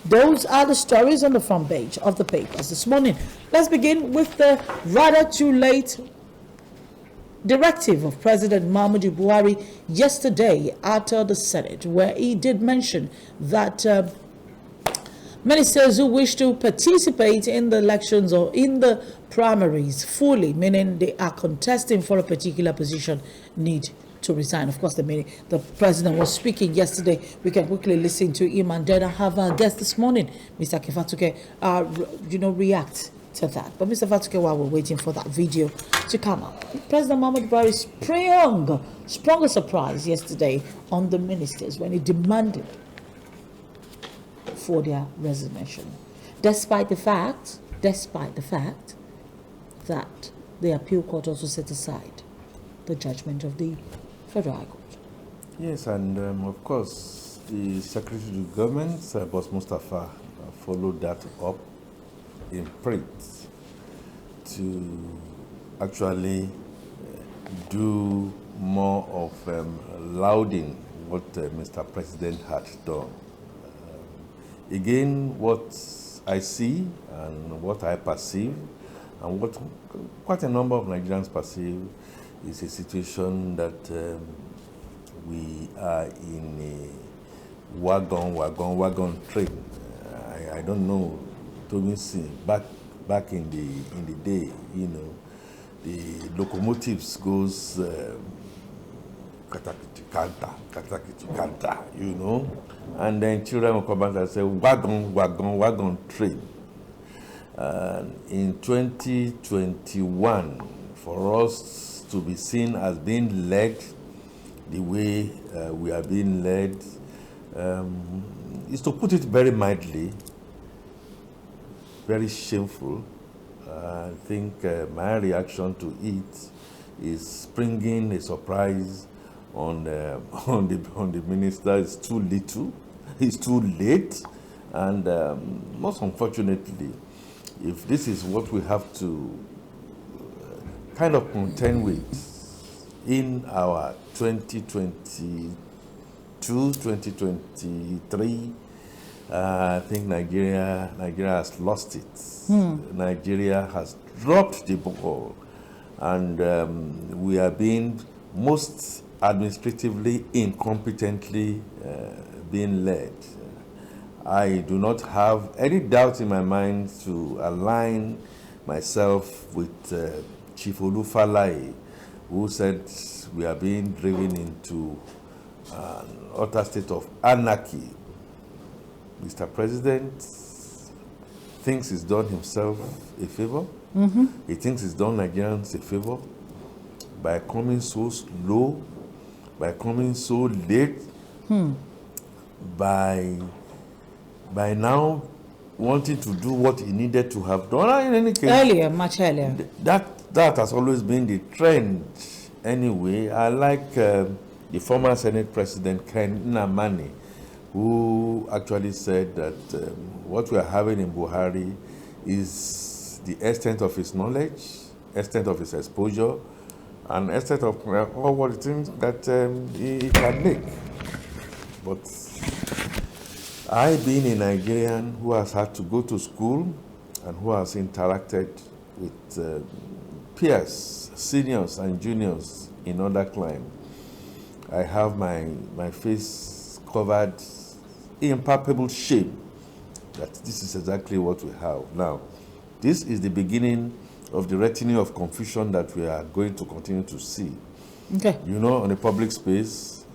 Those are the stories on the front page of the papers this morning. Let's begin with the rather too late directive of President Muhammadu Buhari yesterday at the Senate, where he did mention that ministers who wish to participate in the elections or in the primaries fully, meaning they are contesting for a particular position, need to resign. Of course, the president was speaking yesterday. We can quickly listen to him, and then I have our guest this morning, Mr. Kefatuke, react to that. But Mr. Fatuke, while we're waiting for that video to come up, President Muhammadu Buhari sprung a surprise yesterday on the ministers when he demanded for their resignation, despite the fact that the appeal court also set aside the judgment of the Federal High Court. Yes, and of course, the Secretary of Government, Boss Mustafa, followed that up in print to actually do more of lauding what Mr. President had done. Again, what I see and what I perceive and what quite a number of Nigerians perceive is a situation that we are in a wagon train. I don't know, to see back in the day, the locomotives goes kanta, and then children will come back and say wagon train. In 2021, for us to be seen as being led the way we are being led is, to put it very mildly, very shameful. I think my reaction to it is springing a surprise on the minister. It's too little, it's too late, and most unfortunately, if this is what we have to kind of contend with in our 2022-2023, I think Nigeria has lost it. Nigeria has dropped the ball, and we are being most administratively incompetently being led. I do not have any doubt in my mind to align myself with Chief Olufalaye, who said we are being driven into an utter state of anarchy. Mr. President thinks he's done himself a favor. He thinks he's done Nigerians a favor by coming so slow, by coming so late, by now wanting to do what he needed to have done. In any case, much earlier. That has always been the trend. Anyway, I like the former Senate President Ken Nnamani, who actually said that what we are having in Buhari is the extent of his knowledge, extent of his exposure, and extent of all what it things that he can make. But I, being a Nigerian who has had to go to school and who has interacted with peers, seniors and juniors in other climes, I have my face covered in palpable shame that this is exactly what we have. Now, this is the beginning of the retinue of confusion that we are going to continue to see. Okay. On the public space,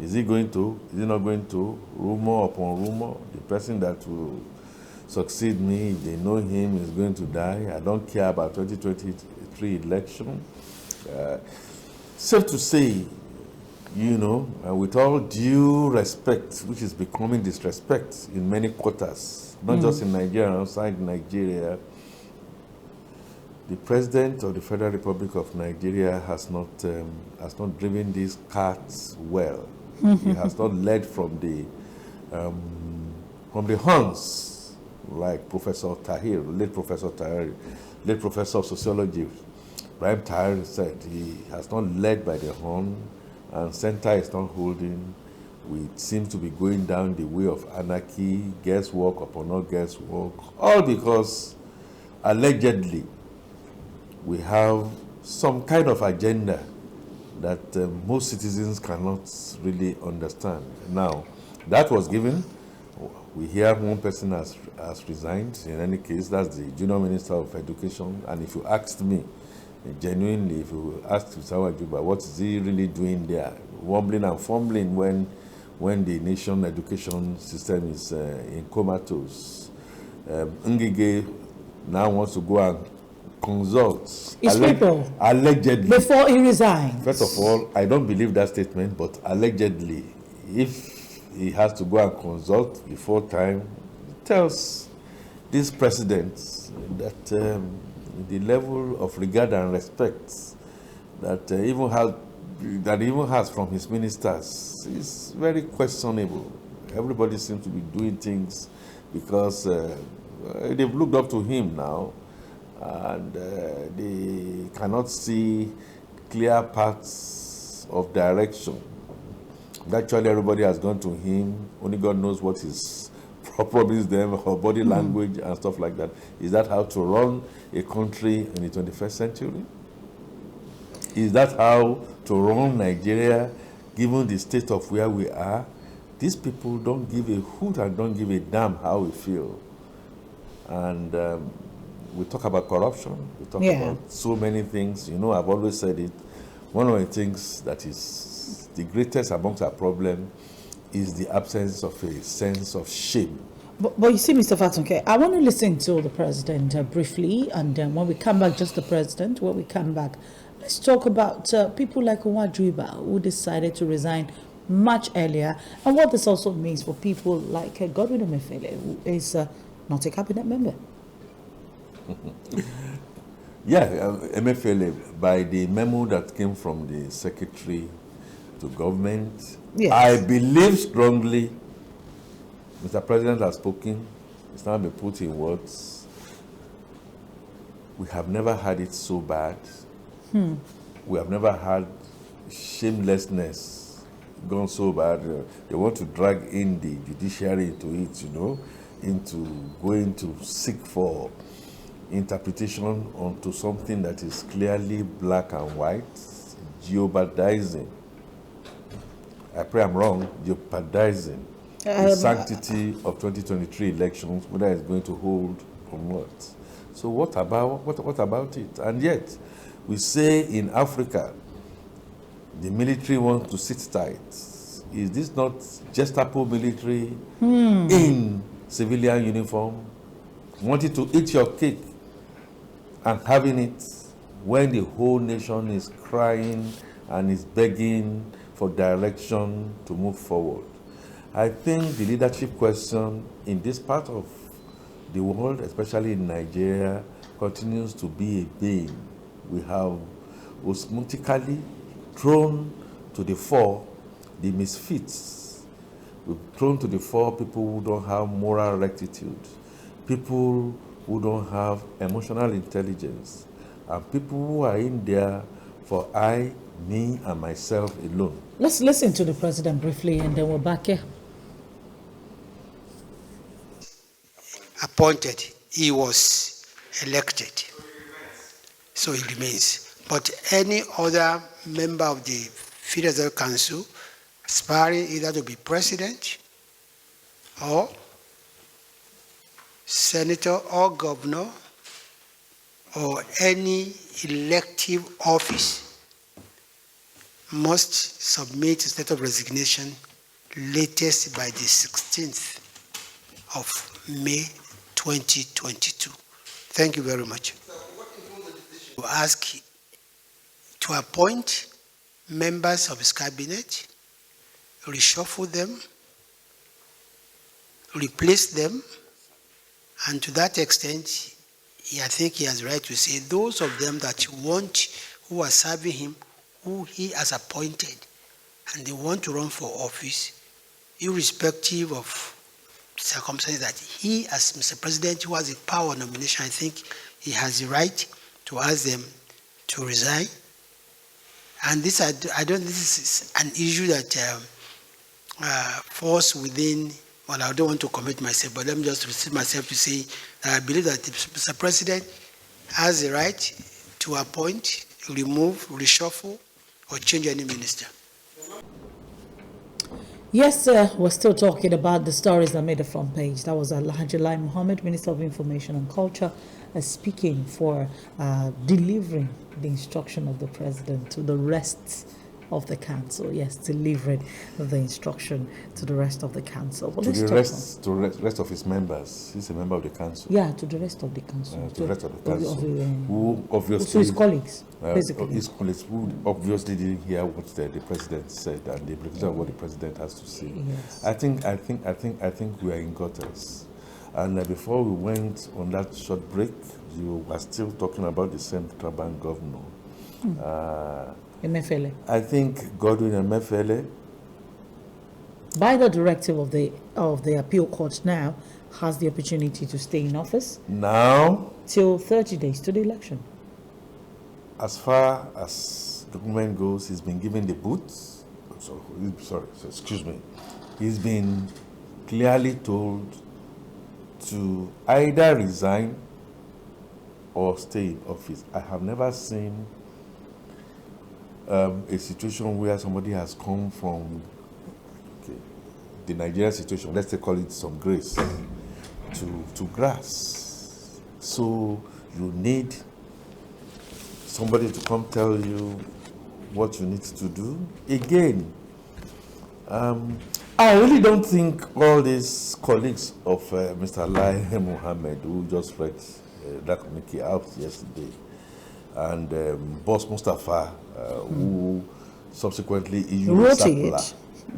is he going to, is he not going to, rumor upon rumor, the person that will succeed me, if they know him, is going to die. I don't care about 2023 election. Safe to say, with all due respect, which is becoming disrespect in many quarters, not just in Nigeria, outside Nigeria, the President of the Federal Republic of Nigeria has not driven these carts well. He has not led from the horns, like Professor Tahir, late Professor of Sociology, Ibrahim Tahir said. He has not led by the horn, and center is not holding We seem to be going down the way of anarchy, guesswork upon not guesswork, all because allegedly we have some kind of agenda that most citizens cannot really understand. Now, that was given. We hear one person has resigned. In any case, that's the Junior Minister of Education. And if you asked me, genuinely, if you asked Mr. Wajuba, what is he really doing there? Wobbling and fumbling when the nation education system is in comatose. Ngige now wants to go and consult. His people. Allegedly. Before he resigns. First of all, I don't believe that statement, but allegedly, if he has to go and consult before time, it tells this president that the level of regard and respect that even has from his ministers is very questionable. Everybody seems to be doing things because they've looked up to him now, and they cannot see clear paths of direction. Actually, everybody has gone to him. Only God knows what his problems, them, or body language and stuff like that. Is that how to run a country in the 21st century? Is that how to run Nigeria, given the state of where we are? These people don't give a hoot and don't give a damn how we feel. And we talk about corruption. We talk about so many things. You know, I've always said it. One of the things that is the greatest amongst our problem is the absence of a sense of shame. But you see, Mr. Fatunke, I want to listen to the president briefly, and then when we come back, just the president, when we come back, let's talk about people like Nwajuiba, who decided to resign much earlier, and what this also means for people like Godwin Emefiele, who is not a cabinet member. Yeah, Emefiele, by the memo that came from the secretary to government, yes. I believe strongly Mr. President has spoken. It's now been put in words. We have never had it so bad. We have never had shamelessness gone so bad. They want to drag in the judiciary into it, you know, into going to seek for interpretation onto something that is clearly black and white, jeopardizing. I pray I'm wrong, jeopardizing the sanctity of 2023 elections, whether it's going to hold or not. So what about it? And yet, we say in Africa, the military wants to sit tight. Is this not Gestapo military in civilian uniform, wanting to eat your cake and having it when the whole nation is crying and is begging for direction to move forward? I think the leadership question in this part of the world, especially in Nigeria, continues to be a bane. We have osmotically thrown to the fore the misfits. We've thrown to the fore people who don't have moral rectitude, people who don't have emotional intelligence, and people who are in there for I, me, and myself alone. Let's listen to the president briefly, and then we're back here. Appointed, he was elected, so he remains. But any other member of the Federal Council aspiring either to be president or senator or governor or any elective office must submit a letter of resignation latest by the 16th of May 2022. Thank you very much. To ask to appoint members of his cabinet, reshuffle them, replace them, and to that extent, I think he has the right to say those of them that who are serving him, who he has appointed, and they want to run for office, irrespective of circumstances that he, as Mr. President, who has the power of nomination, I think he has the right to ask them to resign. And this, I don't. This is an issue that force within, well, I don't want to commit myself, but let me just restrict myself to say that I believe that Mr. President has the right to appoint, remove, reshuffle, or change any minister. Yes, sir. We're still talking about the stories that made the front page. That was Alhaji Lai Mohammed, Minister of Information and Culture, speaking for delivering the instruction of the president to the rest of the council. Yes, delivering the instruction to the rest of the council. But To let's the talk rest of his members. He's a member of the council. yeah, to the rest of the council. To the rest of the council. Who Who obviously. to his colleagues, basically. His colleagues who obviously didn't hear what the president said and the implication of what the president has to say. Yes. I think we are in gutters. And before we went on that short break, you were still talking about the central bank governor. Emefiele. I think Godwin Emefiele, By the directive of the appeal court now, has the opportunity to stay in office now, till 30 days to the election. as far as the government goes, he's been given the boots. Excuse me. He's been clearly told to either resign or stay in office. I have never seen a situation where somebody has come from the Nigerian situation, let's say call it some grace, to grass. So you need somebody to come tell you what you need to do. Again, I really don't think all these colleagues of Mr. Lai Mohammed, who just read that communique out yesterday, and Boss Mustafa, who subsequently issued Wrote a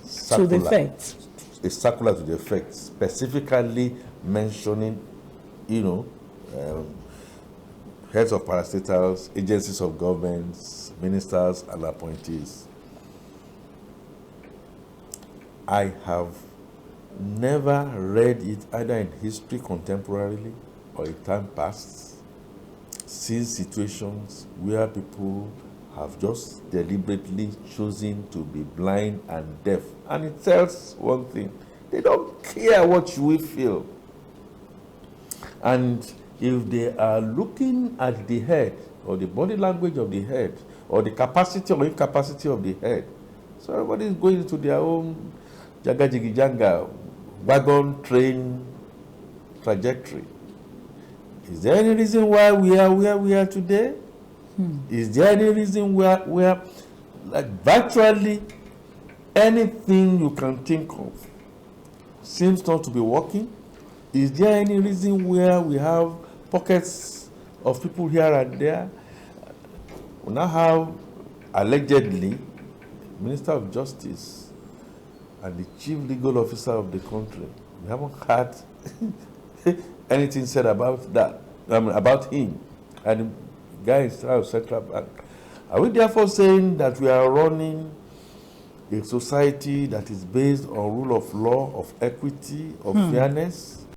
circular, to the effect. a circular to the effect, specifically mentioning, heads of parastatals, agencies of governments, ministers, and appointees. I have never read it either in history contemporarily or in time past, seen situations where people have just deliberately chosen to be blind and deaf. And it tells one thing: they don't care what you will feel. And if they are looking at the head or the body language of the head or the capacity or incapacity of the head, so everybody is going into their own jaga jigi janga wagon train trajectory. Is there any reason why we are where we are today? Is there any reason where like virtually anything you can think of seems not to be working? Is there any reason where we have pockets of people here and there? We now have allegedly Minister of Justice and the Chief Legal Officer of the country. We haven't had anything said about that, about him and the guy inside of Central Bank. Are we therefore saying that we are running a society that is based on rule of law, of equity, of fairness?